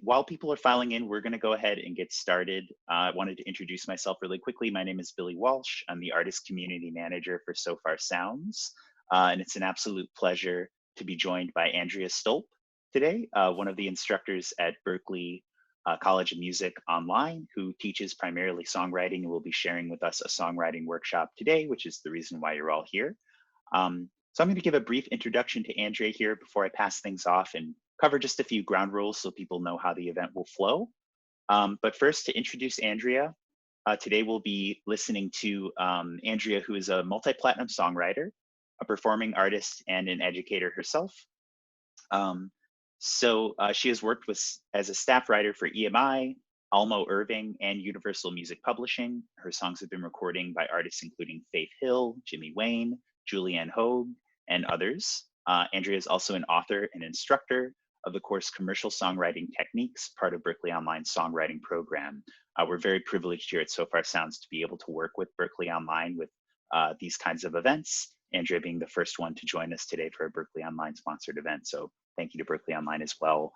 While people are filing in, we're going to go ahead and get started. I wanted to introduce myself really quickly. My name is Billy Walsh. I'm the Artist Community Manager for Sofar Sounds. And it's an absolute pleasure to be joined by Andrea Stolp today, one of the instructors at Berklee College of Music Online, who teaches primarily songwriting and will be sharing with us a songwriting workshop today, which is the reason why you're all here. So I'm going to give a brief introduction to Andrea here before I pass things off and cover just a few ground rules so people know how the event will flow. But first, to introduce Andrea, today we'll be listening to Andrea, who is a multi-platinum songwriter, a performing artist, and an educator herself. She has worked as a staff writer for EMI, Almo Irving, and Universal Music Publishing. Her songs have been recording by artists including Faith Hill, Jimmy Wayne, Julianne Hogue, and others. Andrea is also an author and instructor of the course Commercial Songwriting Techniques, part of Berklee Online's songwriting program. We're very privileged here at Sofar Sounds to be able to work with Berklee Online with these kinds of events. Andrea being the first one to join us today for a Berklee Online sponsored event. So thank you to Berklee Online as well.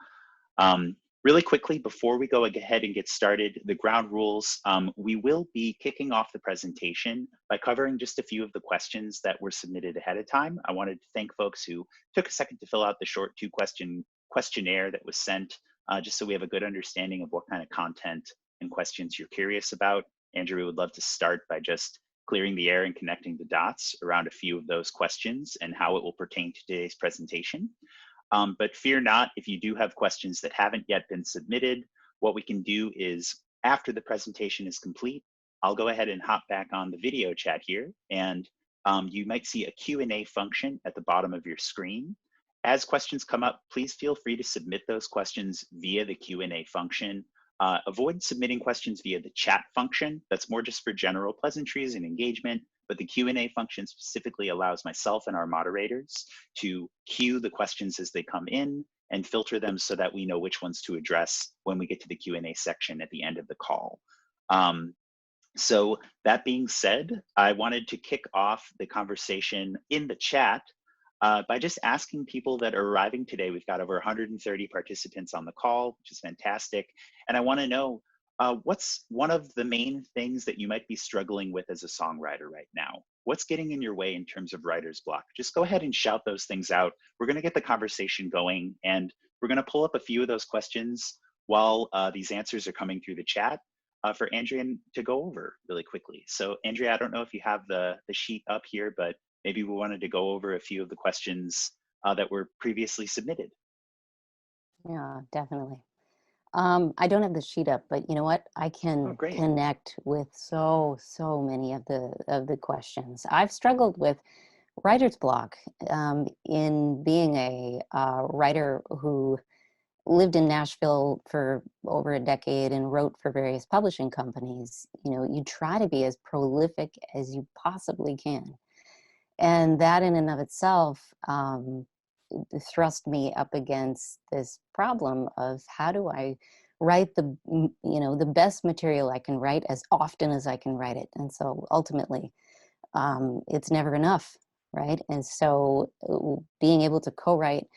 Really quickly, before we go ahead and get started, the ground rules, we will be kicking off the presentation by covering just a few of the questions that were submitted ahead of time. I wanted to thank folks who took a second to fill out the short two-question questionnaire that was sent, just so we have a good understanding of what kind of content and questions you're curious about. Andrew would love to start by just clearing the air and connecting the dots around a few of those questions and how it will pertain to today's presentation. But fear not, if you do have questions that haven't yet been submitted, what we can do is after the presentation is complete, I'll go ahead and hop back on the video chat here, and you might see a Q&A function at the bottom of your screen. As questions come up, please feel free to submit those questions via the Q&A function. Avoid submitting questions via the chat function. That's more just for general pleasantries and engagement, but the Q&A function specifically allows myself and our moderators to queue the questions as they come in and filter them so that we know which ones to address when we get to the Q&A section at the end of the call. So that being said, I wanted to kick off the conversation in the chat by just asking people that are arriving today. We've got over 130 participants on the call, which is fantastic. And I want to know, what's one of the main things that you might be struggling with as a songwriter right now? What's getting in your way in terms of writer's block? Just go ahead and shout those things out. We're going to get the conversation going, and we're going to pull up a few of those questions while these answers are coming through the chat for Andrea to go over really quickly. So Andrea, I don't know if you have the sheet up here, but maybe we wanted to go over a few of the questions that were previously submitted. Yeah, definitely. I don't have the sheet up, but you know what? I can connect with so many of the questions. I've struggled with writer's block in being a writer who lived in Nashville for over a decade and wrote for various publishing companies. You know, you try to be as prolific as you possibly can. And that in and of itself thrust me up against this problem of how do I write the best material I can write as often as I can write it. And so ultimately, it's never enough, right? And so being able to co-write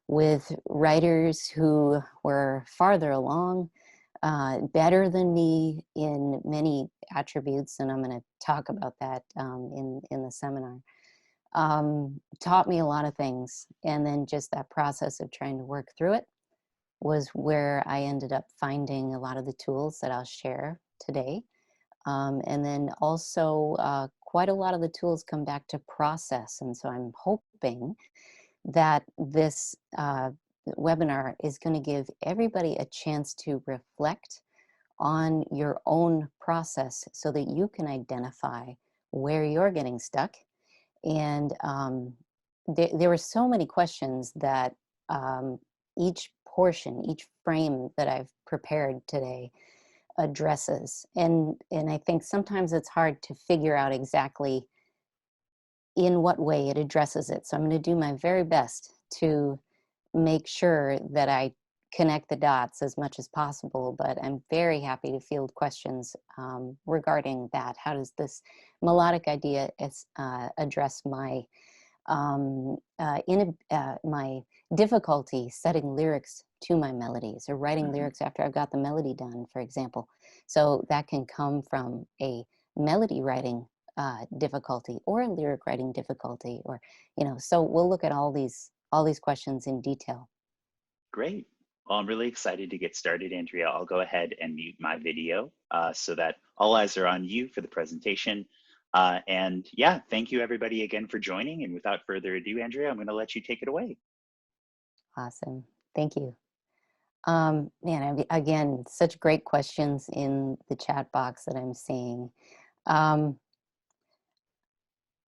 with writers who were farther along, better than me in many attributes, and I'm going to talk about that in the seminar, taught me a lot of things. And then just that process of trying to work through it was where I ended up finding a lot of the tools that I'll share today. And then also quite a lot of the tools come back to process. And so I'm hoping that this webinar is going to give everybody a chance to reflect on your own process so that you can identify where you're getting stuck. And there were so many questions that each portion, each frame that I've prepared today addresses. And I think sometimes it's hard to figure out exactly in what way it addresses it. So I'm going to do my very best to make sure that I connect the dots as much as possible, but I'm very happy to field questions regarding that. How does this melodic idea address my my difficulty setting lyrics to my melodies, or writing Hmm. lyrics after I've got the melody done, for example. So that can come from a melody writing difficulty, or a lyric writing difficulty, or, so we'll look at all these questions in detail. Great. Well, I'm really excited to get started, Andrea. I'll go ahead and mute my video so that all eyes are on you for the presentation. And yeah, thank you everybody again for joining. And without further ado, Andrea, I'm going to let you take it away. Awesome. Thank you. Man, again, such great questions in the chat box that I'm seeing. Um,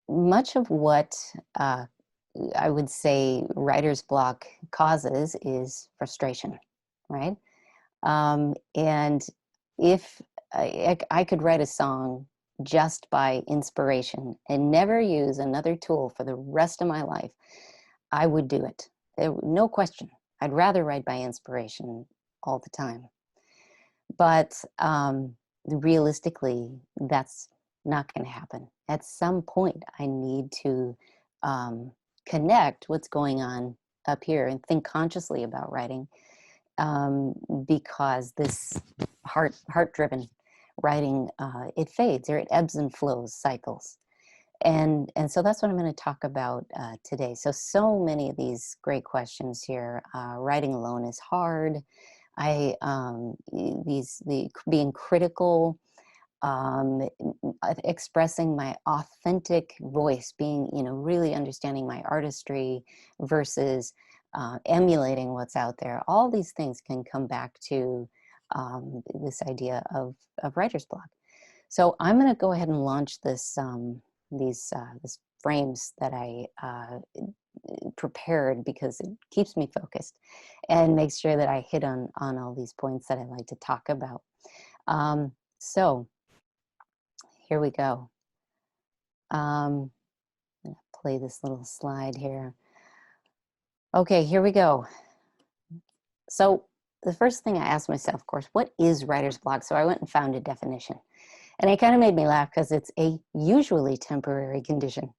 Much of what I would say writer's block causes is frustration, right? And if I could write a song just by inspiration and never use another tool for the rest of my life, I would do it. No question. I'd rather write by inspiration all the time. But realistically, that's not going to happen. At some point, I need to connect what's going on up here and think consciously about writing, because this heart-driven writing, it fades, or it ebbs and flows, cycles. And so that's what I'm going to talk about today. So many of these great questions here. Writing alone is hard. The being critical, expressing my authentic voice, being, really understanding my artistry versus emulating what's out there. All these things can come back to this idea of writer's block. So I'm going to go ahead and launch these frames that I prepared, because it keeps me focused and makes sure that I hit on all these points that I like to talk about. So here we go. I'm going to play this little slide here. Okay, here we go. So the first thing I asked myself, of course, what is writer's block? So I went and found a definition. And it kind of made me laugh, because it's a usually temporary condition.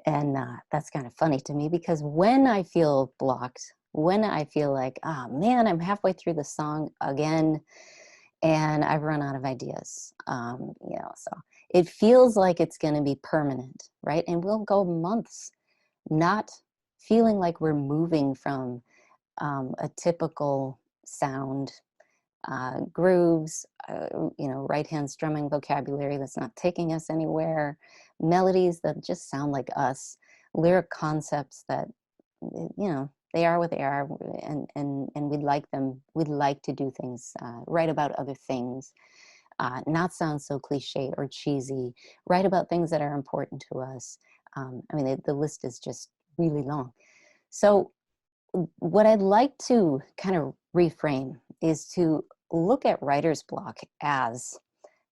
And that's kind of funny to me, because when I feel blocked, when I feel like, oh man, I'm halfway through the song again, and I've run out of ideas, so it feels like it's going to be permanent, right? And we'll go months not feeling like we're moving from a typical sound, grooves, right hand strumming vocabulary that's not taking us anywhere, melodies that just sound like us, lyric concepts that, they are what they are, and we'd like them. We'd like to do things, write about other things, not sound so cliche or cheesy, write about things that are important to us. The list is just really long. So what I'd like to kind of reframe is to look at writer's block as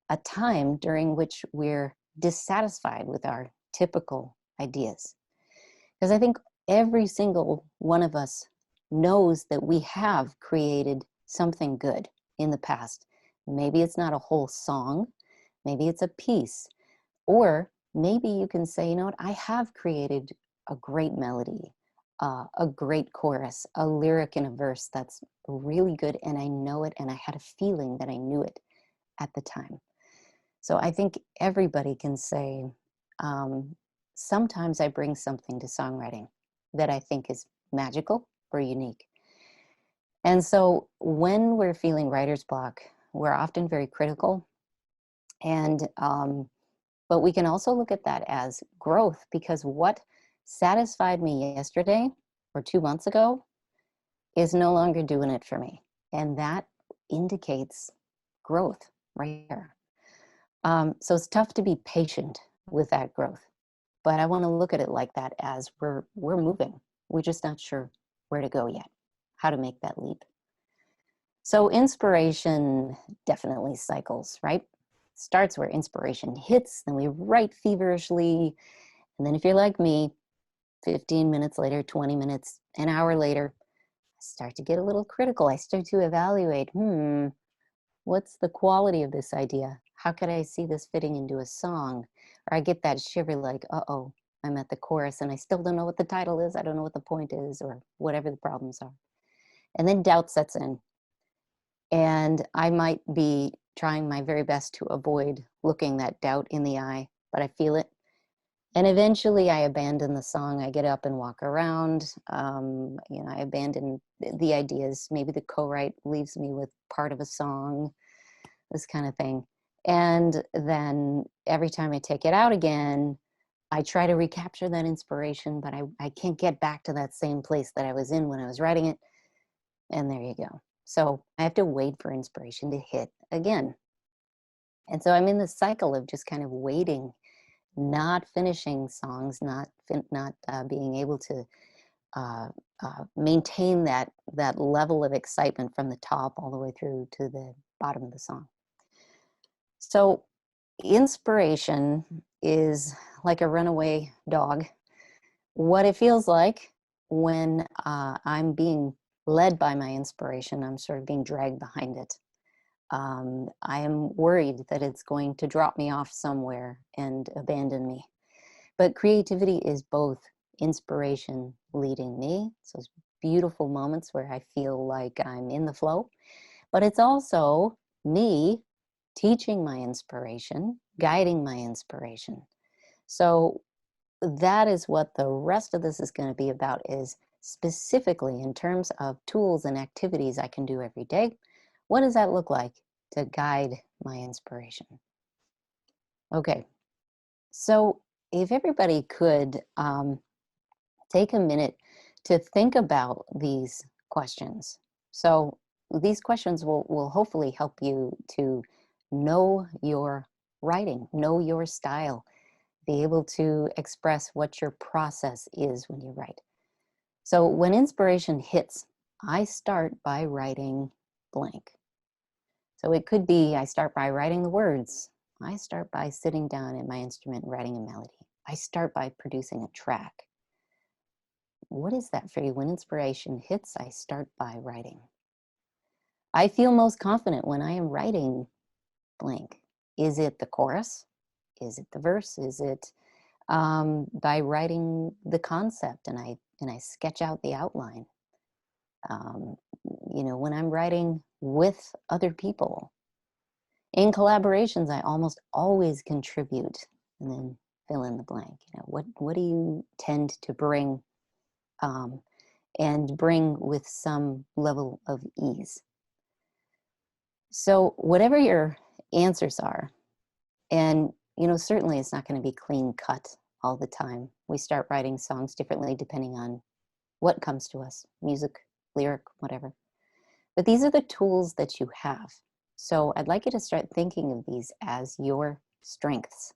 a time during which we're dissatisfied with our typical ideas. Because I think every single one of us knows that we have created something good in the past. Maybe it's not a whole song, maybe it's a piece, or maybe you can say, you know what, I have created a great melody, a great chorus, a lyric in a verse that's really good, and I know it, and I had a feeling that I knew it at the time. So I think everybody can say, sometimes I bring something to songwriting that I think is magical or unique. And so when we're feeling writer's block, we're often very critical, and but we can also look at that as growth, because what satisfied me yesterday or 2 months ago is no longer doing it for me. And that indicates growth right there. So it's tough to be patient with that growth. But I want to look at it like that, as we're moving. We're just not sure where to go yet, how to make that leap. So inspiration definitely cycles, right? Starts where inspiration hits, then we write feverishly. And then if you're like me, 15 minutes later, 20 minutes, an hour later, I start to get a little critical. I start to evaluate, what's the quality of this idea? How could I see this fitting into a song? Or I get that shiver like, uh-oh, I'm at the chorus and I still don't know what the title is. I don't know what the point is or whatever the problems are. And then doubt sets in. And I might be trying my very best to avoid looking that doubt in the eye, but I feel it. And eventually I abandon the song. I get up and walk around. I abandon the ideas. Maybe the co-write leaves me with part of a song, this kind of thing. And then every time I take it out again, I try to recapture that inspiration, but I can't get back to that same place that I was in when I was writing it. And there you go. So I have to wait for inspiration to hit again. And so I'm in this cycle of just kind of waiting, not finishing songs, not being able to maintain that level of excitement from the top all the way through to the bottom of the song. So inspiration is like a runaway dog. What it feels like when I'm being led by my inspiration, I'm sort of being dragged behind it. I am worried that it's going to drop me off somewhere and abandon me. But creativity is both inspiration leading me, so it's beautiful moments where I feel like I'm in the flow, but it's also me teaching my inspiration, guiding my inspiration. So that is what the rest of this is going to be about, is specifically in terms of tools and activities I can do every day. What does that look like to guide my inspiration? Okay, so if everybody could take a minute to think about these questions. So these questions will hopefully help you to know your writing, know your style, be able to express what your process is when you write. So when inspiration hits, I start by writing blank. So it could be I start by writing the words. I start by sitting down at my instrument and writing a melody. I start by producing a track. What is that for you? When inspiration hits, I start by writing. I feel most confident when I am writing blank. Is it the chorus? Is it the verse? Is it by writing the concept and I sketch out the outline? When I'm writing with other people, in collaborations, I almost always contribute and then fill in the blank. What do you tend to bring and bring with some level of ease? So whatever your answers are, and certainly it's not going to be clean cut all the time. We start writing songs differently depending on what comes to us, music, lyric, whatever. But these are the tools that you have. So I'd like you to start thinking of these as your strengths.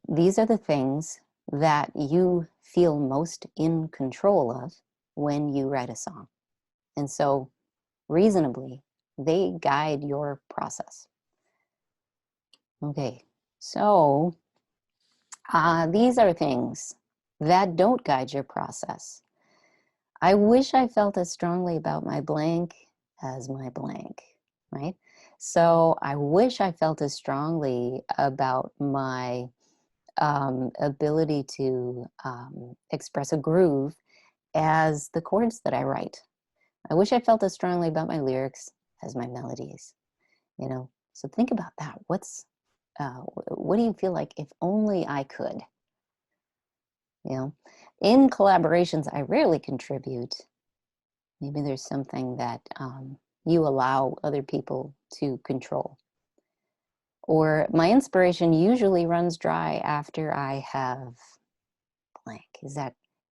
These are the things that you feel most in control of when you write a song. And so reasonably, they guide your process. Okay, so these are things that don't guide your process. I wish I felt as strongly about my blank as my blank, right? So I wish I felt as strongly about my ability to express a groove as the chords that I write. I wish I felt as strongly about my lyrics as my melodies, So think about that. What do you feel like if only I could? In collaborations, I rarely contribute. Maybe there's something that you allow other people to control. Or my inspiration usually runs dry after I have blank. Is that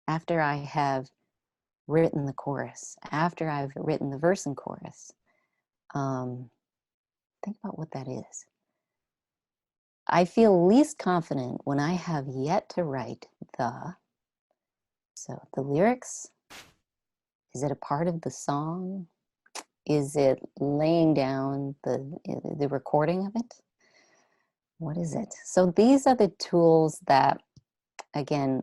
after I have written the chorus, after I've written the verse and chorus? Think about what that is. I feel least confident when I have yet to write so the lyrics. Is it a part of the song? Is it laying down the recording of it? What is it? So these are the tools that, again,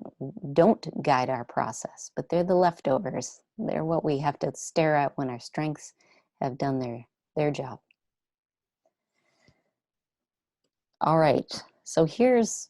don't guide our process, but they're the leftovers. They're what we have to stare at when our strengths have done their job. All right, so here's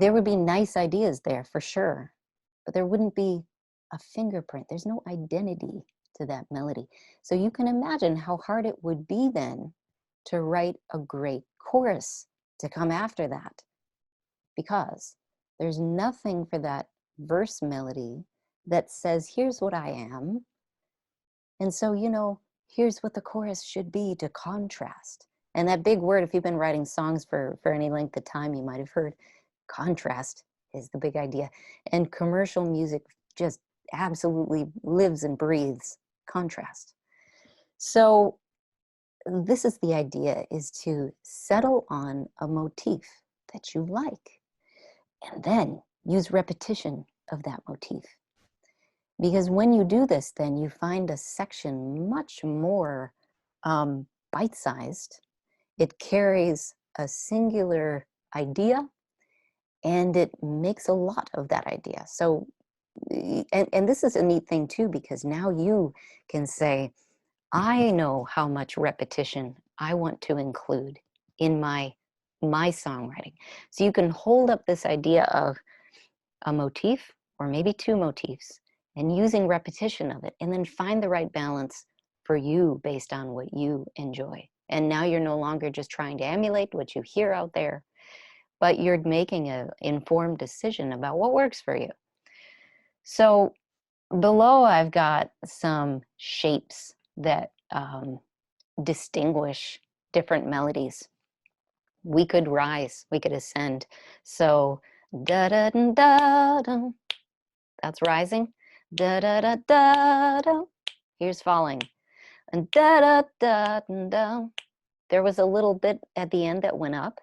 There would be nice ideas there for sure, but there wouldn't be a fingerprint. There's no identity to that melody. So you can imagine how hard it would be then to write a great chorus to come after that, because there's nothing for that verse melody that says, here's what I am. And so, here's what the chorus should be to contrast. And that big word, if you've been writing songs for any length of time, you might have heard contrast is the big idea. And commercial music just absolutely lives and breathes contrast. So this is the idea, is to settle on a motif that you like, and then use repetition of that motif. Because when you do this, then you find a section much more bite-sized. It carries a singular idea, and it makes a lot of that idea. So, and this is a neat thing too, because now you can say, I know how much repetition I want to include in my songwriting. So you can hold up this idea of a motif, or maybe two motifs, and using repetition of it, and then find the right balance for you based on what you enjoy. And now you're no longer just trying to emulate what you hear out there, but you're making an informed decision about what works for you. So below, I've got some shapes that distinguish different melodies. We could rise, we could ascend. So da da da da da, that's rising. Da da da da da. Here's falling. And da da da da. There was a little bit at the end that went up,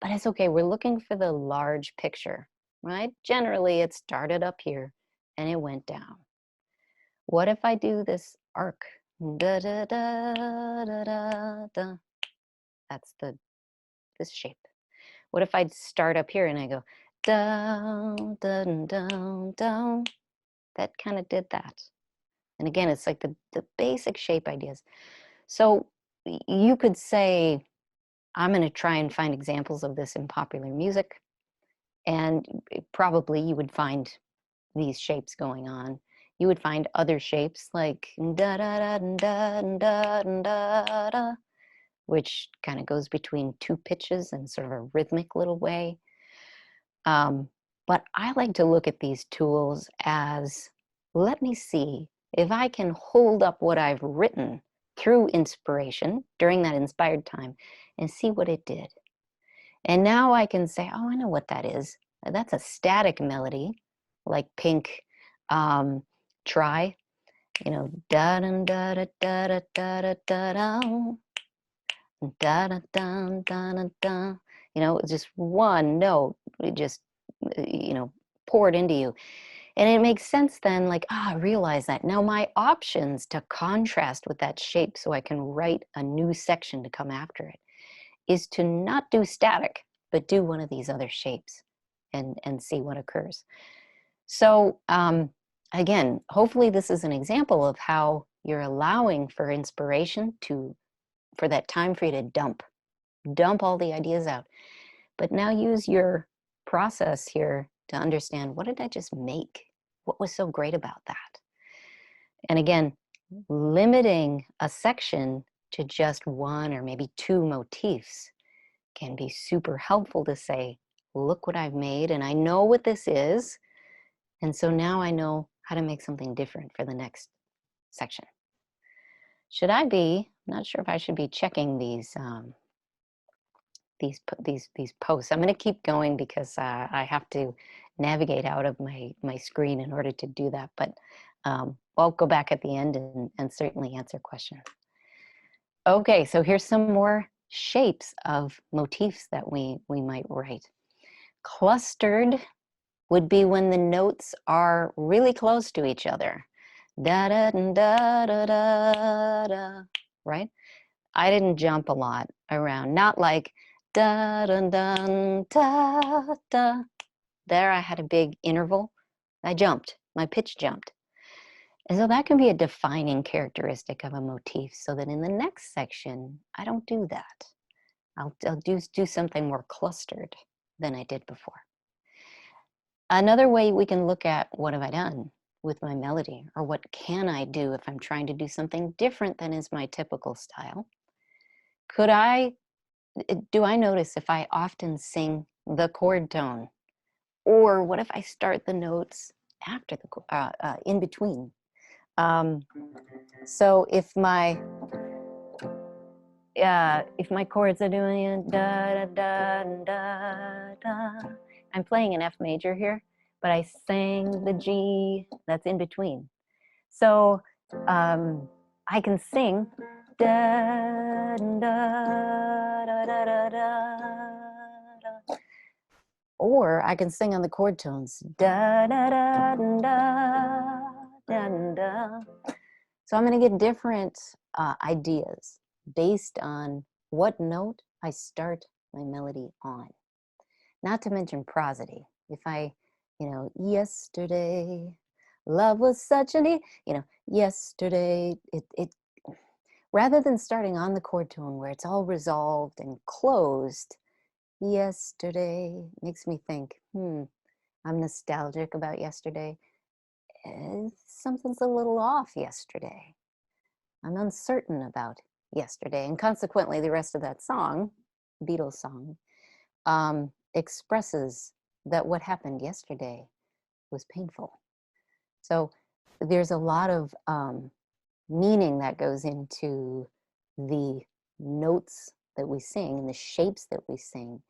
but it's okay. We're looking for the large picture, right? Generally, it started up here and it went down. What if I do this arc? Da da da da da da. That's this shape. What if I start up here and I go down, down, down, down? That kind of did that. And again, it's like the basic shape ideas. So you could say, I'm going to try and find examples of this in popular music. And probably you would find these shapes going on. You would find other shapes like da da da da da da da, which kind of goes between two pitches in sort of a rhythmic little way. But I like to look at these tools as, let me see if I can hold up what I've written through inspiration during that inspired time and see what it did. And now I can say, oh, I know what that is. That's a static melody, like Pink, Try, da da da da da da da da da da da da da da. Just one note, it just poured into you. And it makes sense then, like, I realize that. Now my options to contrast with that shape so I can write a new section to come after it is to not do static, but do one of these other shapes and see what occurs. So again, hopefully this is an example of how you're allowing for inspiration for that time for you to dump all the ideas out. But now use your process here to understand, what did I just make? What was so great about that? And again, limiting a section to just one or maybe two motifs can be super helpful to say, look what I've made, and I know what this is. And so now I know how to make something different for the next section. I'm not sure if I should be checking these posts. I'm going to keep going because I have to navigate out of my screen in order to do that. But I'll go back at the end and certainly answer questions. Okay, so here's some more shapes of motifs that we might write. Clustered would be when the notes are really close to each other. Da da da da da da. Right? I didn't jump a lot around. Not like da da da da da. There I had a big interval. I jumped. My pitch jumped. And so that can be a defining characteristic of a motif, so that in the next section, I don't do that. I'll do something more clustered than I did before. Another way we can look at what have I done with my melody, or what can I do if I'm trying to do something different than is my typical style. Do I notice if I often sing the chord tone, or what if I start the notes after the in between? So if my chords are doing da da da da da, I'm playing an F major here, but I sang the G that's in between. So I can sing da da da da da da, or I can sing on the chord tones da da da da da da. So I'm going to get different ideas based on what note I start my melody on. Not to mention prosody. If I, yesterday, love was such an, yesterday, rather than starting on the chord tone where it's all resolved and closed, yesterday makes me think, I'm nostalgic about yesterday. Something's a little off yesterday. I'm uncertain about yesterday. And consequently, the rest of that song, Beatles song, expresses that what happened yesterday was painful. So there's a lot of meaning that goes into the notes that we sing and the shapes that we sing.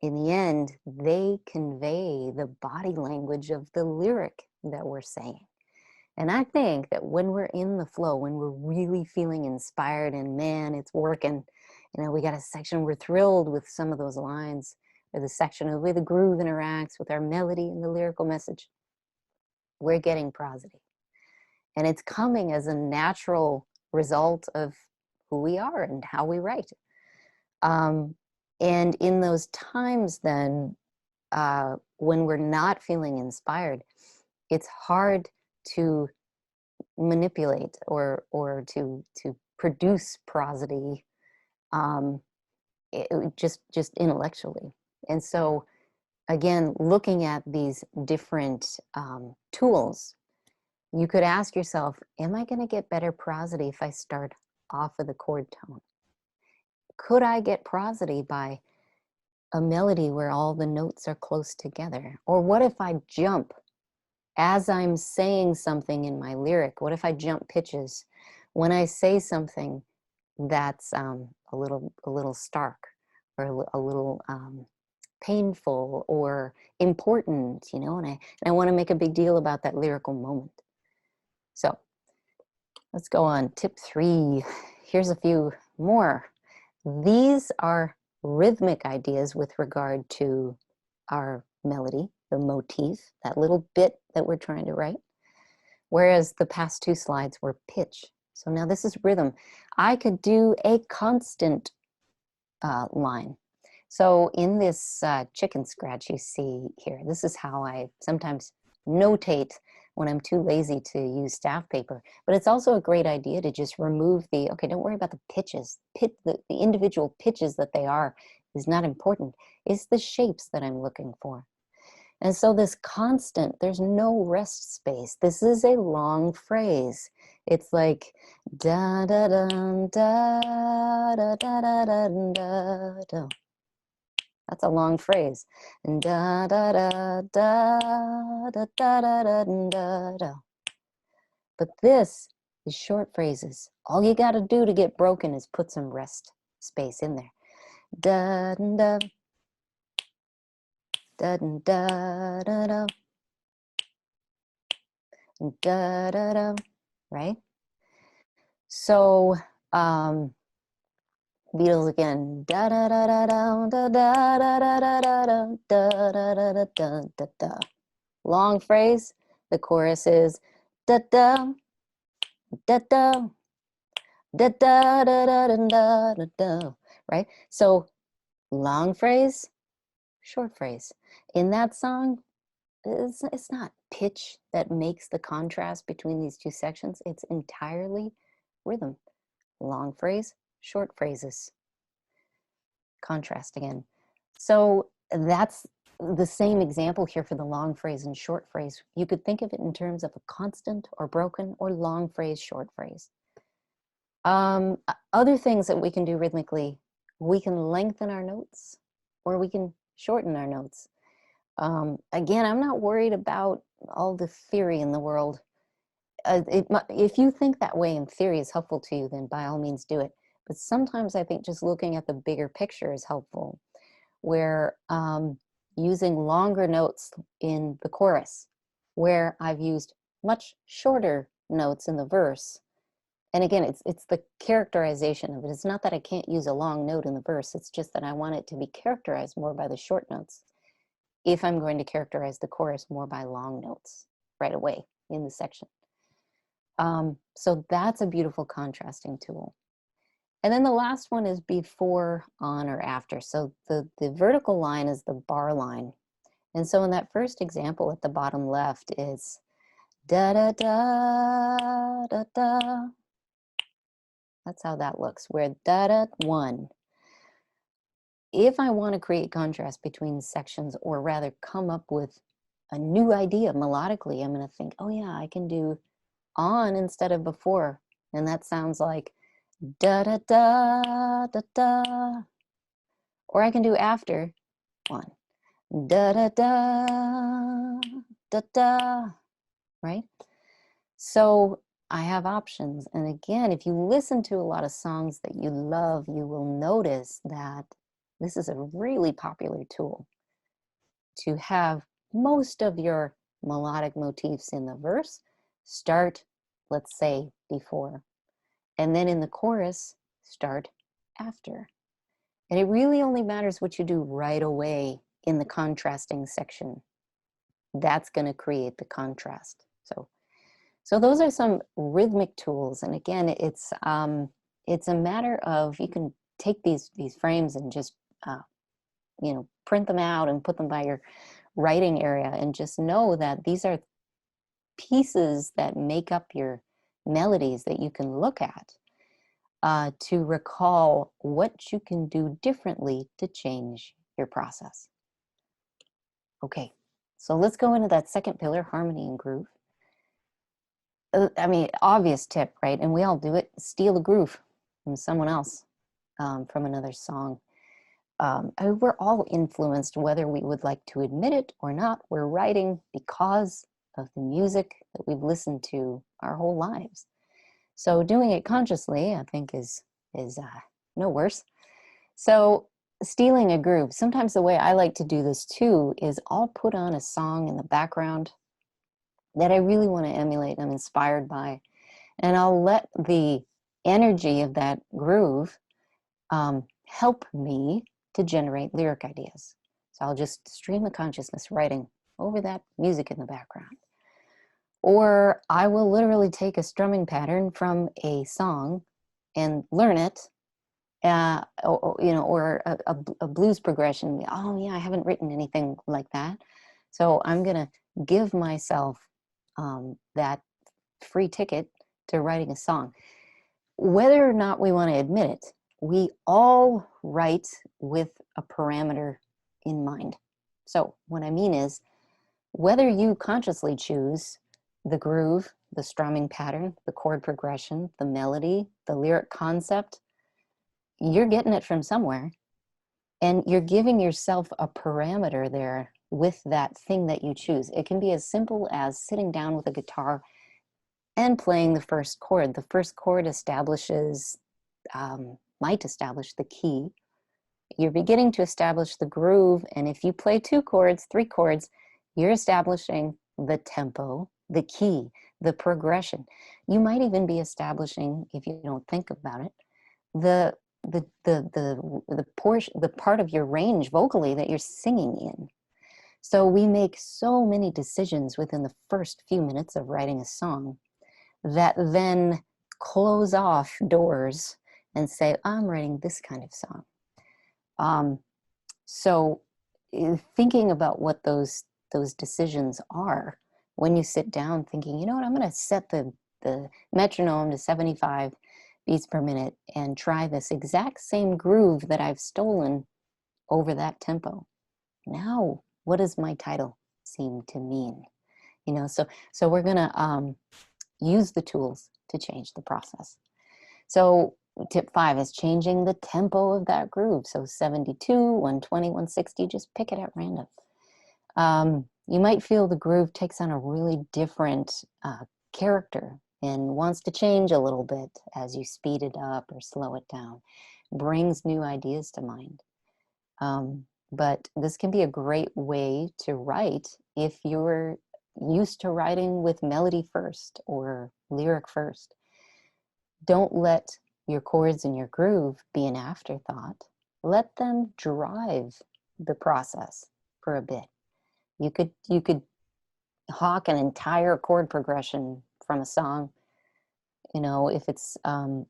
In the end, they convey the body language of the lyric that we're saying. And I think that when we're in the flow, when we're really feeling inspired and man, it's working, we got a section, we're thrilled with some of those lines, or the section of the way the groove interacts with our melody and the lyrical message, we're getting prosody. And it's coming as a natural result of who we are and how we write. And in those times then, when we're not feeling inspired, it's hard to manipulate or to produce prosody, just intellectually. And so again, looking at these different tools, you could ask yourself, am I going to get better prosody if I start off of the chord tone? Could I get prosody by a melody where all the notes are close together? Or what if I jump as I'm saying something in my lyric? What if I jump pitches when I say something that's a little stark, or a little painful or important, and I want to make a big deal about that lyrical moment. So let's go on. Tip 3. Here's a few more. These are rhythmic ideas with regard to our melody, the motif, that little bit that we're trying to write, whereas the past 2 slides were pitch. So now this is rhythm. I could do a constant line. So in this chicken scratch you see here, this is how I sometimes notate when I'm too lazy to use staff paper. But it's also a great idea to just remove okay, don't worry about the pitches. The individual pitches that they are is not important. It's the shapes that I'm looking for. And so this constant, there's no rest space. This is a long phrase. It's like da da da da da da da da da. That's a long phrase. Da da da da da da da da da. But this is short phrases. All you got to do to get broken is put some rest space in there. Da da da da da da da da da. Right? So Beatles again. Da da da da da da da da da da da da da da da da da. Long phrase. The chorus is da da da da da da da da da da da. Right? So long phrase, short phrase. In that song, it's not pitch that makes the contrast between these 2 sections. It's entirely rhythm. Long phrase, short phrases. Contrast again. So that's the same example here for the long phrase and short phrase. You could think of it in terms of a constant or broken or long phrase, short phrase. Other things that we can do rhythmically, we can lengthen our notes or we can shorten our notes. Again, I'm not worried about all the theory in the world. If you think that way and theory is helpful to you, then by all means do it. But sometimes I think just looking at the bigger picture is helpful, where using longer notes in the chorus, where I've used much shorter notes in the verse. And again, it's the characterization of it. It's not that I can't use a long note in the verse. It's just that I want it to be characterized more by the short notes if I'm going to characterize the chorus more by long notes right away in the section. So that's a beautiful contrasting tool. And then the last one is before, on, or after. So the vertical line is the bar line. And so in that first example at the bottom left is da da da da da. That's how that looks, where da da 1. If I want to create contrast between sections, or rather come up with a new idea melodically, I'm going to think, oh yeah, I can do on instead of before. And that sounds like da da da da da. Or I can do after 1. Da da da da da. Right? So I have options. And again, if you listen to a lot of songs that you love, you will notice that this is a really popular tool to have most of your melodic motifs in the verse start, let's say, before. And then in the chorus, start after. And it really only matters what you do right away in the contrasting section. That's going to create the contrast. So those are some rhythmic tools. And again, it's a matter of, you can take these frames and just, print them out and put them by your writing area, and just know that these are pieces that make up your melodies that you can look at to recall what you can do differently to change your process. Okay, so let's go into that second pillar, harmony and groove. I mean, obvious tip, right? And we all do it. Steal a groove from someone else, from another song. We're all influenced, whether we would like to admit it or not. We're writing because of the music that we've listened to our whole lives. So doing it consciously, I think, is no worse. So stealing a groove. Sometimes the way I like to do this too is I'll put on a song in the background that I really want to emulate, I'm inspired by, and I'll let the energy of that groove help me to generate lyric ideas. So I'll just stream of consciousness writing over that music in the background. Or I will literally take a strumming pattern from a song and learn it, or a blues progression. Oh yeah, I haven't written anything like that. So I'm gonna give myself that free ticket to writing a song. Whether or not we want to admit it, we all write with a parameter in mind. So what I mean is, whether you consciously choose the groove, the strumming pattern, the chord progression, the melody, the lyric concept, you're getting it from somewhere, and you're giving yourself a parameter there with that thing that you choose. It can be as simple as sitting down with a guitar and playing the first chord. The first chord establishes, might establish the key. You're beginning to establish the groove, and if you play 2 chords, 3 chords, you're establishing the tempo, the key, the progression. You might even be establishing, if you don't think about it, the portion, the part of your range vocally that you're singing in. So we make so many decisions within the first few minutes of writing a song that then close off doors and say, I'm writing this kind of song. So thinking about what those decisions are, when you sit down thinking, you know what, I'm going to set the metronome to 75 beats per minute and try this exact same groove that I've stolen over that tempo. Now what does my title seem to mean? You know, so we're gonna use the tools to change the process. So tip 5 is changing the tempo of that groove. So 72, 120, 160, just pick it at random. You might feel the groove takes on a really different character and wants to change a little bit as you speed it up or slow it down. Brings new ideas to mind. But this can be a great way to write if you're used to writing with melody first or lyric first. Don't let your chords and your groove be an afterthought. Let them drive the process for a bit. You could hawk an entire chord progression from a song. You know, if it's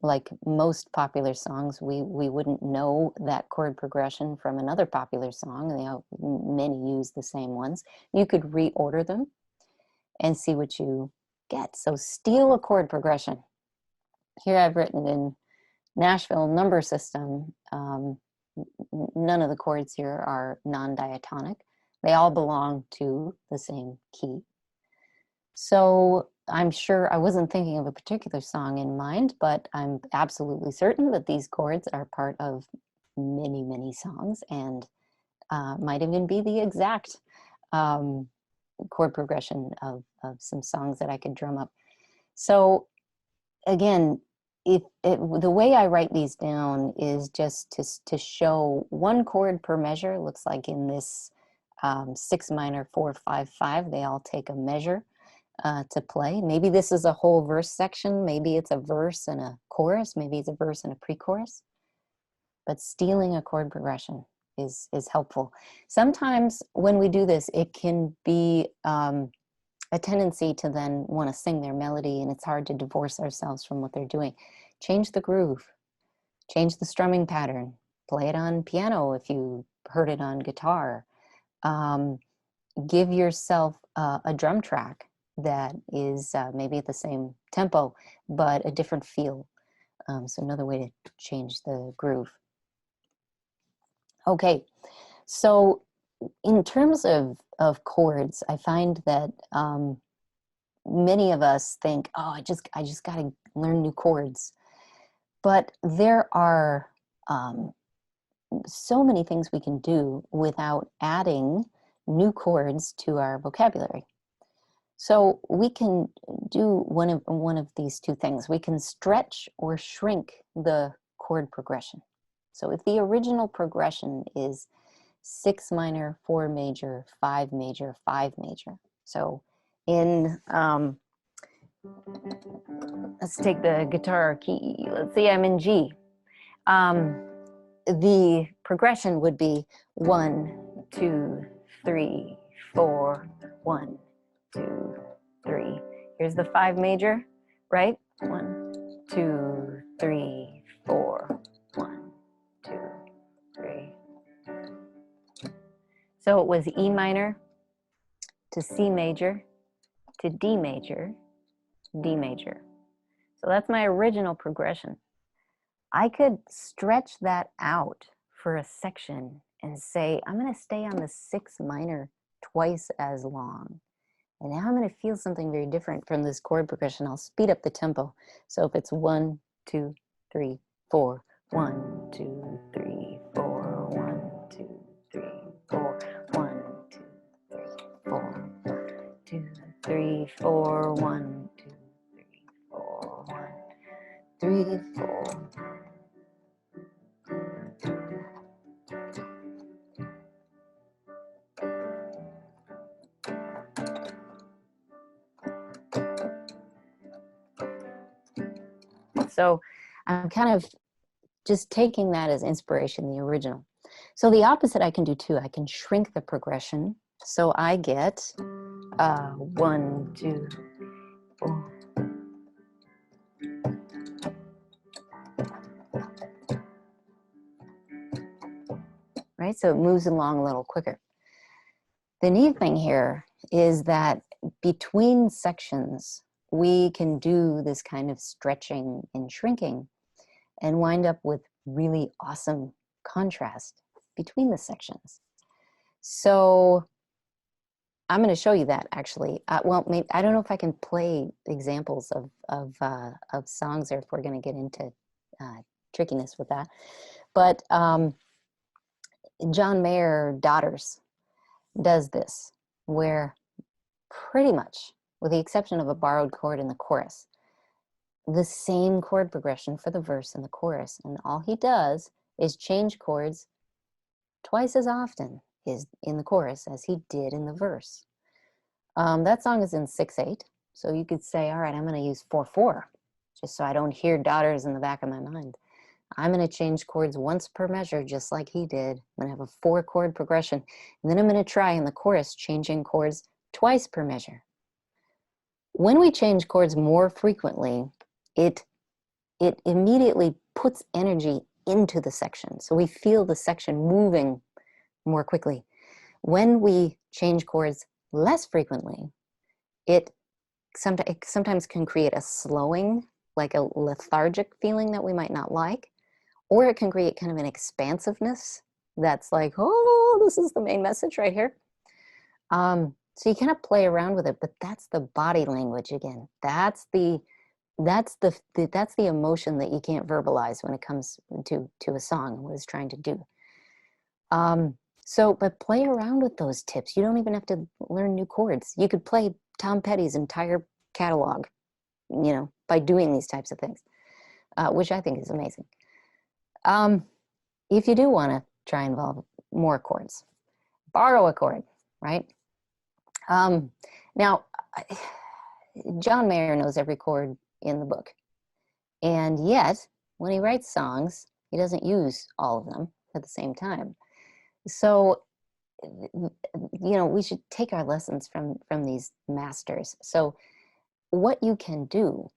like most popular songs, we wouldn't know that chord progression from another popular song. You know, many use the same ones. You could reorder them and see what you get. So steal a chord progression. Here I've written in Nashville number system. None of the chords here are non-diatonic. They all belong to the same key. So I'm sure I wasn't thinking of a particular song in mind, but I'm absolutely certain that these chords are part of many, many songs and might even be the exact chord progression of some songs that I could drum up. So again, the way I write these down is just to show one chord per measure. Looks like in this 6 minor 4-5-5, they all take a measure to play. Maybe this is a whole verse section. Maybe it's a verse and a chorus. Maybe it's a verse and a pre-chorus. But stealing a chord progression is helpful. Sometimes when we do this, it can be a tendency to then want to sing their melody, and it's hard to divorce ourselves from what they're doing. Change the groove, change the strumming pattern, play it on piano if you heard it on guitar. Give yourself a drum track that is maybe at the same tempo, but a different feel. So another way to change the groove. Okay, so in terms of chords, I find that many of us think, oh, I just got to learn new chords. But there are so many things we can do without adding new chords to our vocabulary. So we can do one of these two things. We can stretch or shrink the chord progression. So if the original progression is 6 minor, 4 major, 5 major, 5 major. So in, let's take the guitar key. Let's see, I'm in G. The progression would be 1, 2, 3, 4, 1, 2, 3. Here's the 5 major, right? 1, 2, 3, 4, 1, 2, 3. So it was E minor to C major to D major, D major. So that's my original progression. I could stretch that out for a section and say, I'm going to stay on the 6 minor twice as long. And now I'm going to feel something very different from this chord progression. I'll speed up the tempo. So if it's 1, 2, 3, 4, 1, 2, 3, 4, 1, 2, 3, 4, 1, 2, 3, 4, 2, 3, 4, 1, 2, 3, 4, 1, 3, 4. So I'm kind of just taking that as inspiration, the original. So the opposite I can do too. I can shrink the progression. So I get 1, 2, 4. Right? So it moves along a little quicker. The neat thing here is that between sections, we can do this kind of stretching and shrinking and wind up with really awesome contrast between the sections. So I'm going to show you that actually. Well, maybe, I don't know if I can play examples of songs, or if we're going to get into trickiness with that. But John Mayer Daughters does this, where pretty much, with the exception of a borrowed chord in the chorus, the same chord progression for the verse and the chorus, and all he does is change chords twice as often is in the chorus as he did in the verse. That song is in 6/8, so you could say, all right, I'm going to use 4/4, just so I don't hear daughters in the back of my mind. I'm going to change chords once per measure, just like he did. I'm going to have a 4-chord progression, and then I'm going to try in the chorus changing chords twice per measure. When we change chords more frequently, it immediately puts energy into the section, so we feel the section moving more quickly. When we change chords less frequently, it sometimes can create a slowing, like a lethargic feeling that we might not like, or it can create kind of an expansiveness that's like, oh, this is the main message right here. So you kind of play around with it, but that's the body language again. That's the emotion that you can't verbalize when it comes to a song, what it's trying to do. But play around with those tips. You don't even have to learn new chords. You could play Tom Petty's entire catalog, by doing these types of things, which I think is amazing. If you do want to try and involve more chords, borrow a chord, right? Now, John Mayer knows every chord in the book, and yet when he writes songs, he doesn't use all of them at the same time. So, we should take our lessons from these masters. So what you can do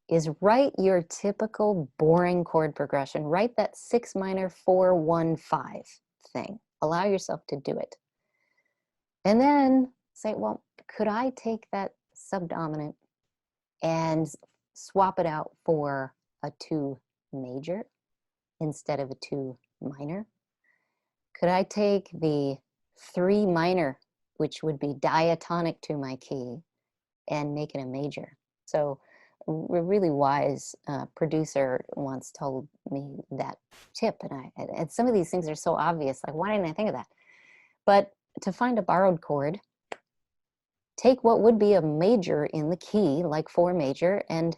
is write your typical boring chord progression. Write that 6 minor 4 1 5 thing. Allow yourself to do it. And then say, well, could I take that subdominant and swap it out for a 2 major instead of a 2 minor? Could I take the 3 minor, which would be diatonic to my key, and make it a major? So a really wise producer once told me that tip, and some of these things are so obvious, like, why didn't I think of that? But to find a borrowed chord, take what would be a major in the key, like 4 major, and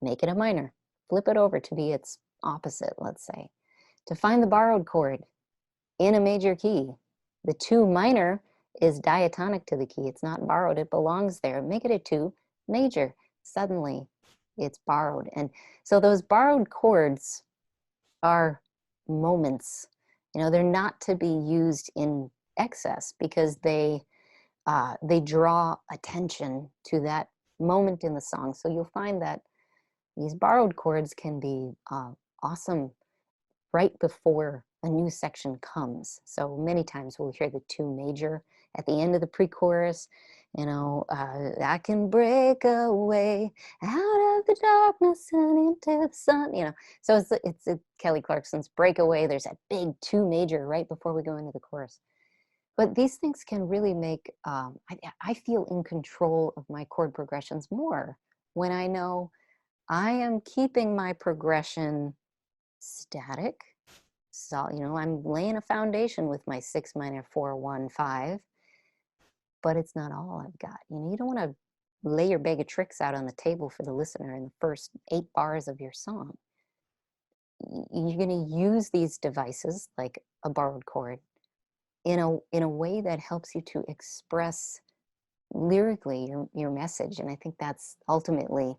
make it a minor. Flip it over to be its opposite, let's say. To find the borrowed chord in a major key, the 2 minor is diatonic to the key. It's not borrowed, it belongs there. Make it a 2 major. Suddenly it's borrowed. And so those borrowed chords are moments. They're not to be used in excess, because they draw attention to that moment in the song. So you'll find that these borrowed chords can be awesome right before a new section comes. So many times we'll hear the 2 major at the end of the pre-chorus. I can break away out of the darkness and into the sun. So it's Kelly Clarkson's Breakaway. There's that big 2 major right before we go into the chorus. But these things can really make, I feel in control of my chord progressions more when I know I am keeping my progression static. So, I'm laying a foundation with my 6 minor 4 1 5, but it's not all I've got. You don't want to lay your bag of tricks out on the table for the listener in the first 8 bars of your song. You're going to use these devices like a borrowed chord in a way that helps you to express lyrically your message. And I think that's ultimately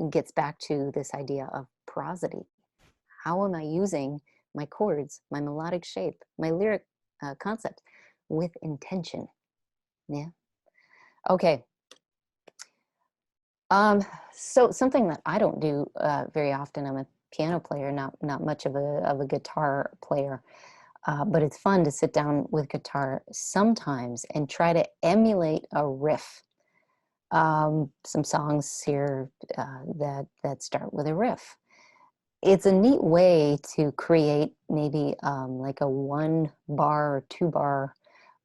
gets back to this idea of prosody. How am I using my chords, my melodic shape, my lyric concept with intention? Yeah. Okay. So something that I don't do very often, I'm a piano player, not much of a guitar player, but it's fun to sit down with guitar sometimes and try to emulate a riff. Some songs here that start with a riff. It's a neat way to create maybe like a 1 bar or 2 bar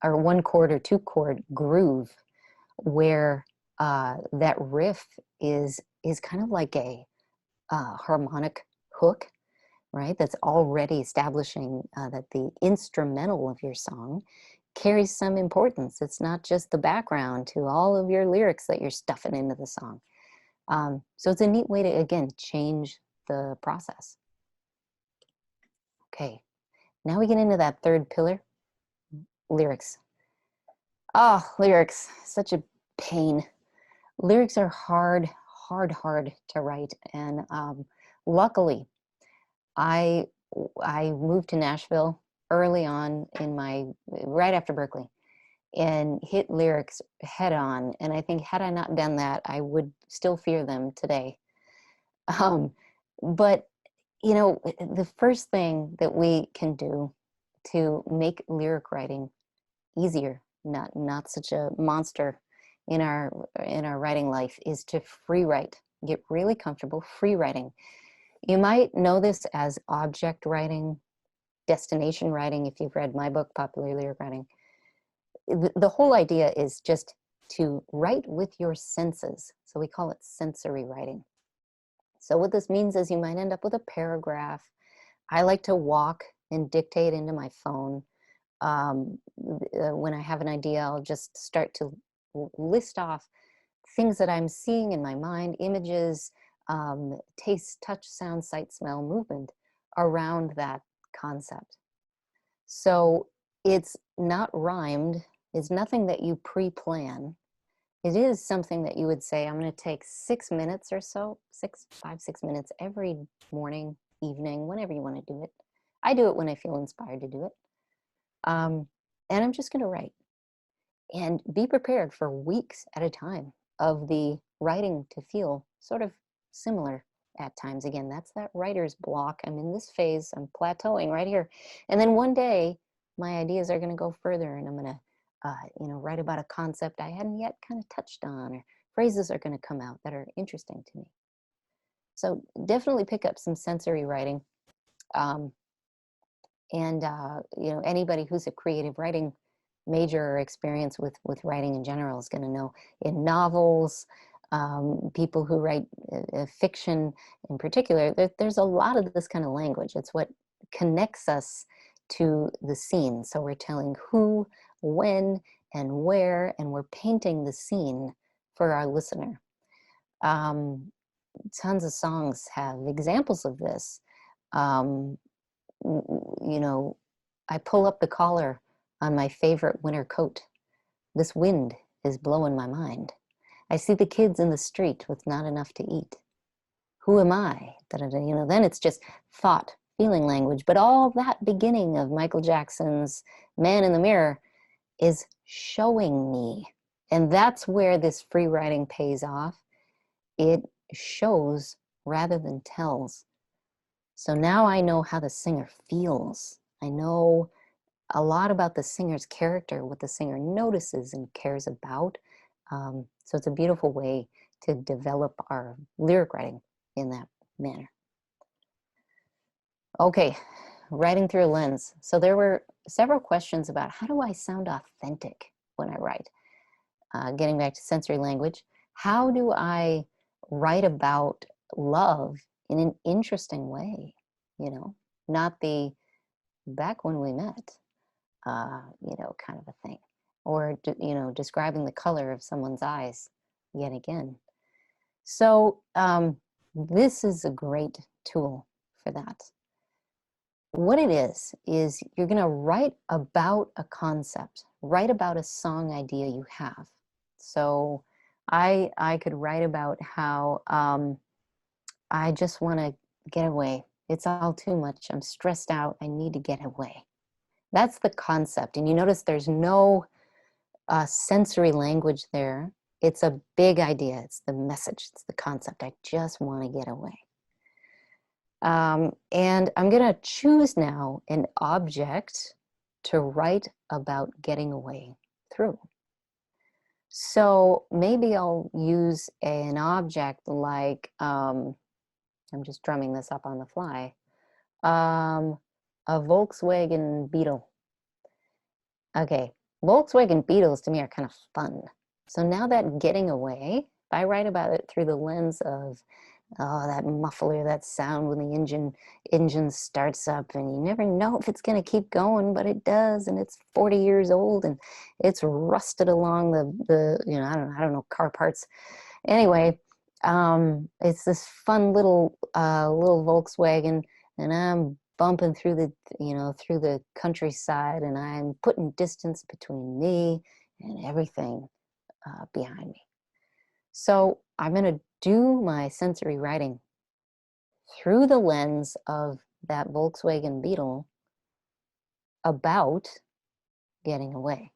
or 1 chord or 2 chord groove where that riff is kind of like a harmonic hook, right? That's already establishing that the instrumental of your song carries some importance. It's not just the background to all of your lyrics that you're stuffing into the song. So it's a neat way to, again, change the process. Okay, now we get into that third pillar, lyrics. Oh, lyrics, such a pain. Lyrics are hard to write. And luckily, I moved to Nashville early on in right after Berkeley, and hit lyrics head on. And I think had I not done that, I would still fear them today. But, the first thing that we can do to make lyric writing easier, not such a monster in our writing life, is to free write. Get really comfortable free writing. You might know this as object writing, destination writing, if you've read my book, Popular Lyric Writing. The whole idea is just to write with your senses. So we call it sensory writing. So what this means is you might end up with a paragraph. I like to walk and dictate into my phone. When I have an idea, I'll just start to list off things that I'm seeing in my mind, images, taste, touch, sound, sight, smell, movement around that concept. So it's not rhymed. It's nothing that you pre-plan. It is something that you would say, I'm going to take 6 minutes or so, 6 minutes every morning, evening, whenever you want to do it. I do it when I feel inspired to do it. And I'm just going to write. And be prepared for weeks at a time of the writing to feel sort of similar at times. Again, that's that writer's block. I'm in this phase, I'm plateauing right here. And then one day, my ideas are going to go further, and I'm going to write about a concept I hadn't yet kind of touched on, or phrases are going to come out that are interesting to me. So definitely pick up some sensory writing. Anybody who's a creative writing major or experience with writing in general is going to know in novels, people who write fiction in particular, there's a lot of this kind of language. It's what connects us to the scene. So we're telling who, when, and where, and we're painting the scene for our listener. Tons of songs have examples of this. I pull up the collar on my favorite winter coat. This wind is blowing my mind. I see the kids in the street with not enough to eat. Who am I? Then it's just thought, feeling language. But all that beginning of Michael Jackson's Man in the Mirror is showing me. And that's where this free writing pays off. It shows rather than tells. So now I know how the singer feels. I know a lot about the singer's character, what the singer notices and cares about. So it's a beautiful way to develop our lyric writing in that manner. Okay, writing through a lens. So there were several questions about how do I sound authentic when I write? Getting back to sensory language, how do I write about love in an interesting way? Not the back when we met, kind of a thing. Or, describing the color of someone's eyes yet again. So this is a great tool for that. What it is you're going to write about a concept, write about a song idea you have. So I could write about how I just want to get away. It's all too much. I'm stressed out. I need to get away. That's the concept. And you notice there's no sensory language there. It's a big idea. It's the message. It's the concept. I just want to get away. And I'm going to choose now an object to write about getting away through. So maybe I'll use an object like, I'm just drumming this up on the fly, a Volkswagen Beetle. Okay, Volkswagen Beetles to me are kind of fun. So now that getting away, if I write about it through the lens of, oh, that muffler, that sound when the engine starts up, and you never know if it's going to keep going, but it does, and it's 40 years old, and it's rusted along the I don't know, car parts. Anyway, it's this fun little Volkswagen, and I'm bumping through through the countryside, and I'm putting distance between me and everything behind me. So I'm going to do my sensory writing through the lens of that Volkswagen Beetle about getting away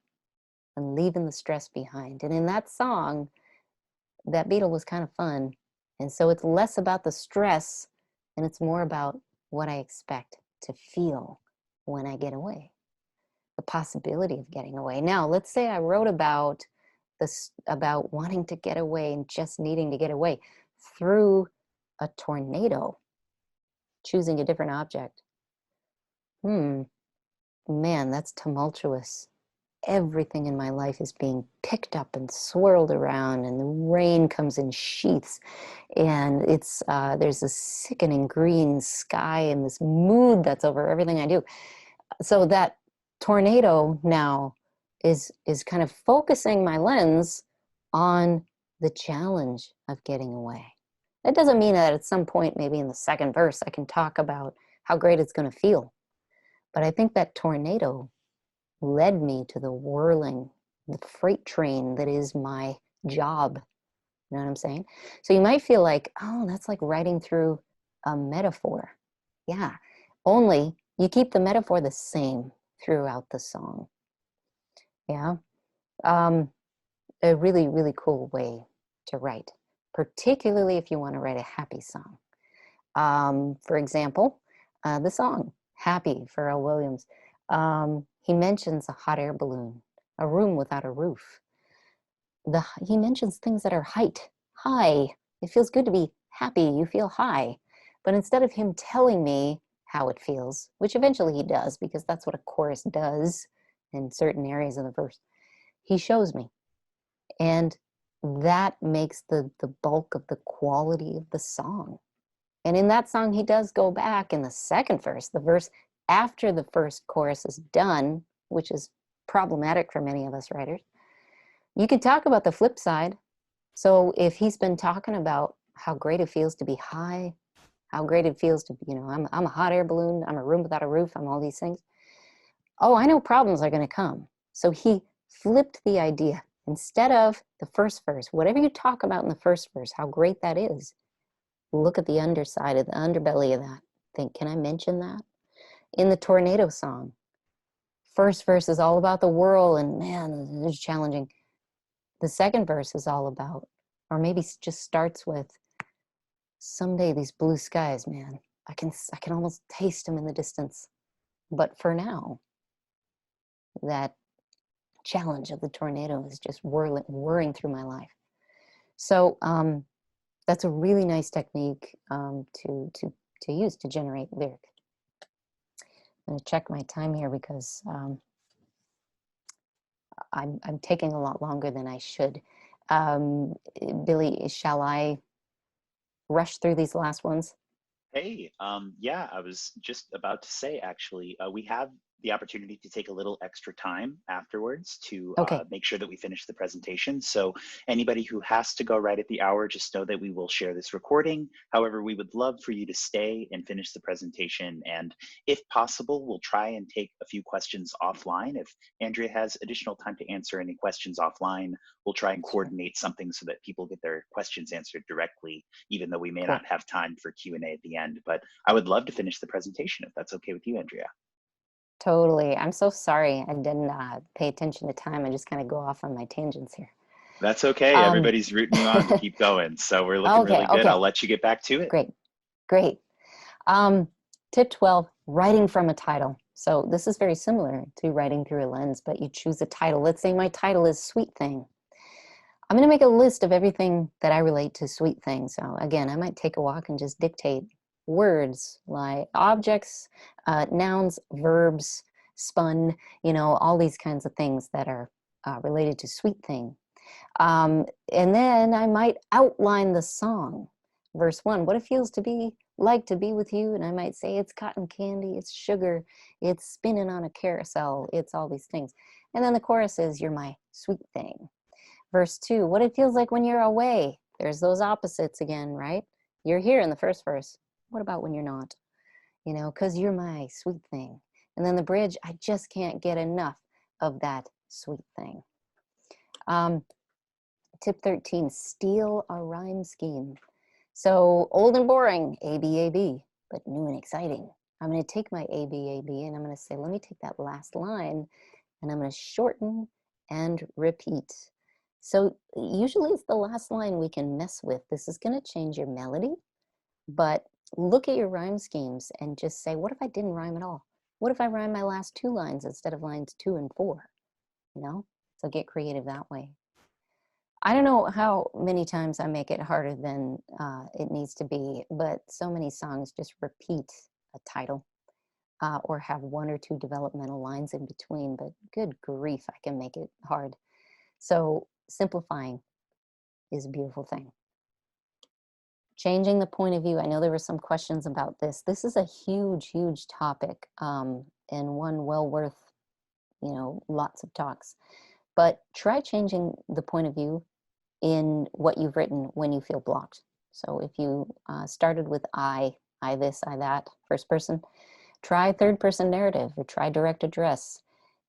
and leaving the stress behind. And in that song, that Beetle was kind of fun. And so it's less about the stress and it's more about what I expect to feel when I get away, the possibility of getting away. Now, let's say I wrote about this, about wanting to get away and just needing to get away through a tornado, choosing a different object. Man, that's tumultuous. Everything in my life is being picked up and swirled around, and the rain comes in sheaths, and it's there's a sickening green sky and this mood that's over everything I do. So that tornado now is kind of focusing my lens on the challenge of getting away. That doesn't mean that at some point, maybe in the second verse, I can talk about how great it's going to feel. But I think that tornado led me to the whirling, the freight train that is my job. You know what I'm saying? So you might feel like, oh, that's like writing through a metaphor. Yeah, only you keep the metaphor the same throughout the song. Yeah, a really, really cool way to write, particularly if you want to write a happy song. For example, the song Happy for Pharrell Williams. He mentions a hot air balloon, a room without a roof. He mentions things that are high. It feels good to be happy. You feel high. But instead of him telling me how it feels, which eventually he does, because that's what a chorus does in certain areas of the verse, he shows me. And that makes the bulk of the quality of the song. And in that song, he does go back in the second verse, the verse after the first chorus is done, which is problematic for many of us writers. You can talk about the flip side. So if he's been talking about how great it feels to be high, how great it feels to, I'm a hot air balloon, I'm a room without a roof, I'm all these things. Oh, I know problems are going to come. So he flipped the idea. Instead of the first verse, whatever you talk about in the first verse, how great that is, look at the underside of the underbelly of that. Think, can I mention that? In the tornado song, first verse is all about the whirl and man, it's challenging. The second verse is all about, or maybe just starts with, someday these blue skies, man, I can almost taste them in the distance. But for now, that challenge of the tornado is just whirring through my life. So that's a really nice technique to use to generate lyric. I'm going to check my time here because I'm taking a lot longer than I should. Billy, shall I rush through these last ones? Hey, yeah, I was just about to say, actually, we have the opportunity to take a little extra time afterwards to Okay. make sure that we finish the presentation. So anybody who has to go right at the hour, just know that we will share this recording. However, we would love for you to stay and finish the presentation. And if possible, we'll try and take a few questions offline. If Andrea has additional time to answer any questions offline, we'll try and coordinate something so that people get their questions answered directly, even though we may not have time for Q&A at the end. But I would love to finish the presentation if that's okay with you, Andrea. Totally. I'm so sorry I didn't pay attention to time. I just kind of go off on my tangents here. That's okay. Everybody's rooting you on to keep going. So we're looking really good. I'll let you get back to it. Great. Tip 12, writing from a title. So this is very similar to writing through a lens, but you choose a title. Let's say my title is Sweet Thing. I'm going to make a list of everything that I relate to sweet things. So again, I might take a walk and just dictate words like objects, nouns, verbs, spun, you know, all these kinds of things that are related to Sweet Thing. And then I might outline the song. Verse 1, what it feels to be like to be with you. And I might say it's cotton candy, it's sugar, it's spinning on a carousel, it's all these things. And then the chorus is, you're my sweet thing. Verse 2, what it feels like when you're away. There's those opposites again, right? You're here in the first verse. What about when you're not? You know, because you're my sweet thing. And then the bridge, I just can't get enough of that sweet thing. Tip 13, steal a rhyme scheme. So old and boring, A-B, but new and exciting. I'm going to take my A-B, and I'm going to say, let me take that last line, and I'm going to shorten and repeat. So usually it's the last line we can mess with. This is going to change your melody, but look at your rhyme schemes and just say, what if I didn't rhyme at all? What if I rhyme my last 2 lines instead of lines 2 and 4? You know, so get creative that way. I don't know how many times I make it harder than it needs to be, but so many songs just repeat a title or have 1 or 2 developmental lines in between, but good grief, I can make it hard. So simplifying is a beautiful thing. Changing the point of view. I know there were some questions about this. This is a huge, huge topic and one well worth, you know, lots of talks. But try changing the point of view in what you've written when you feel blocked. So if you started with I this, I that, first person, try third person narrative or try direct address.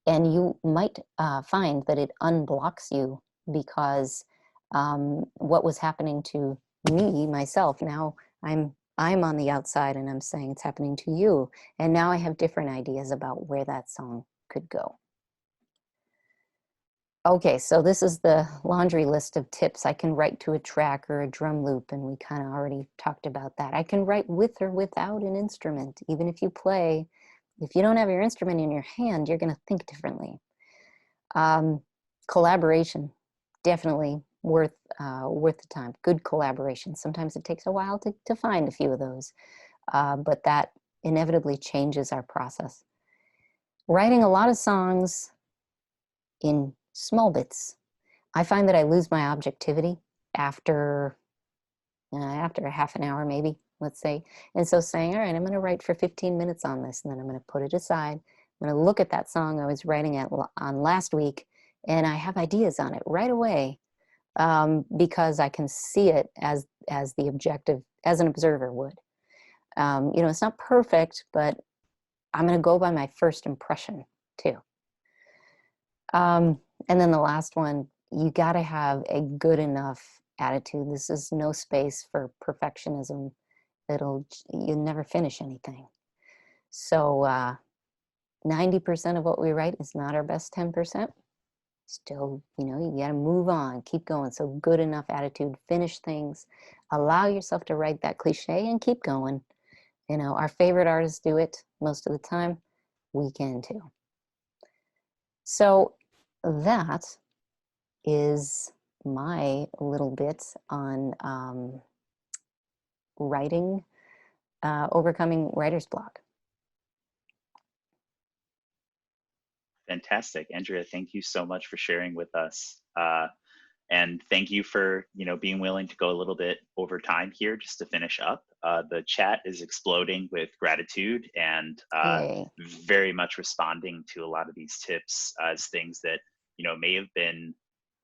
And you might find that it unblocks you because what was happening to me, myself, now I'm on the outside and I'm saying it's happening to you. And now I have different ideas about where that song could go. Okay, so this is the laundry list of tips. I can write to a track or a drum loop, and we kind of already talked about that. I can write with or without an instrument. Even if you play, if you don't have your instrument in your hand, you're going to think differently. Collaboration, definitely worth the time. Good collaboration. Sometimes it takes a while to find a few of those, but that inevitably changes our process. Writing a lot of songs in small bits. I find that I lose my objectivity after a half an hour, maybe, let's say. And so saying, all right, I'm going to write for 15 minutes on this, and then I'm going to put it aside. I'm going to look at that song I was writing on last week, and I have ideas on it right away because I can see it as the objective, as an observer would. You know, it's not perfect, but I'm going to go by my first impression too. And then the last one, you got to have a good enough attitude. This is no space for perfectionism. You never finish anything. So 90% of what we write is not our best 10%. Still, you know, you got to move on, keep going. So good enough attitude, finish things, allow yourself to write that cliche and keep going. You know, our favorite artists do it most of the time. We can too. So that is my little bit on writing, overcoming writer's block. Fantastic. Andrea, thank you so much for sharing with us. And thank you for, you know, being willing to go a little bit over time here just to finish up. The chat is exploding with gratitude and very much responding to a lot of these tips as things that, you know, may have been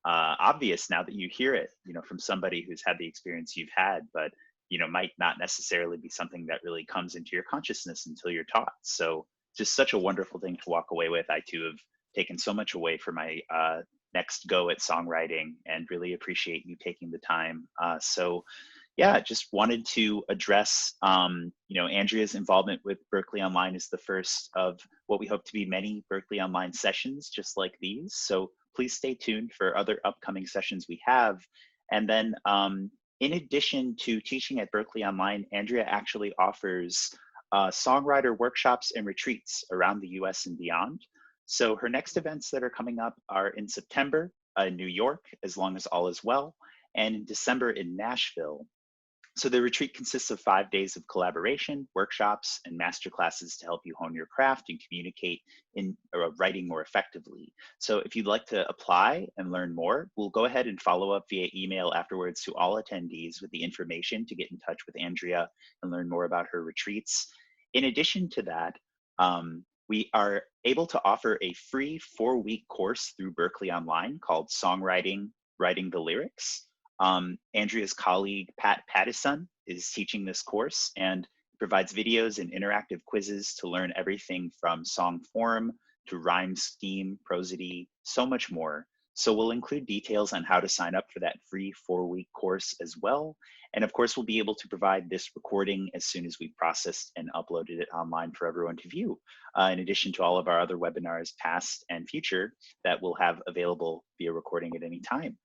obvious now that you hear it, you know, from somebody who's had the experience you've had, but, you know, might not necessarily be something that really comes into your consciousness until you're taught. So just such a wonderful thing to walk away with. I too have taken so much away for my next go at songwriting and really appreciate you taking the time. So yeah, just wanted to address, you know, Andrea's involvement with Berklee Online is the first of what we hope to be many Berklee Online sessions just like these. So please stay tuned for other upcoming sessions we have. And then in addition to teaching at Berklee Online, Andrea actually offers songwriter workshops and retreats around the US and beyond. So her next events that are coming up are in September in New York, as long as all is well, and in December in Nashville. So the retreat consists of 5 days of collaboration, workshops, and masterclasses to help you hone your craft and communicate in writing more effectively. So if you'd like to apply and learn more, we'll go ahead and follow up via email afterwards to all attendees with the information to get in touch with Andrea and learn more about her retreats. In addition to that, we are able to offer a free 4-week course through Berkeley Online called Songwriting, Writing the Lyrics. Andrea's colleague, Pat Pattison, is teaching this course and provides videos and interactive quizzes to learn everything from song form to rhyme scheme, prosody, so much more. So we'll include details on how to sign up for that free 4-week course as well. And of course, we'll be able to provide this recording as soon as we've processed and uploaded it online for everyone to view, in addition to all of our other webinars, past and future, that we'll have available via recording at any time.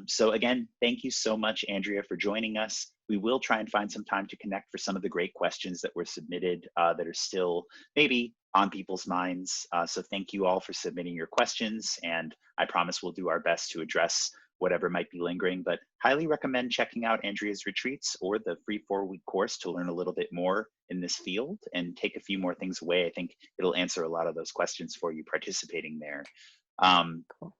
So again, thank you so much, Andrea, for joining us. We will try and find some time to connect for some of the great questions that were submitted that are still maybe on people's minds. So thank you all for submitting your questions, and I promise we'll do our best to address whatever might be lingering, but highly recommend checking out Andrea's retreats or the free 4-week course to learn a little bit more in this field and take a few more things away. I think it'll answer a lot of those questions for you participating there. Cool.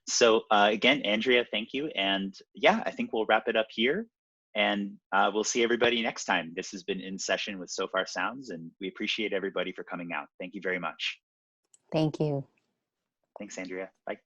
So again, Andrea, thank you. And yeah, I think we'll wrap it up here, and we'll see everybody next time. This has been In Session with Sofar Sounds, and we appreciate everybody for coming out. Thank you very much. Thank you. Thanks, Andrea. Bye.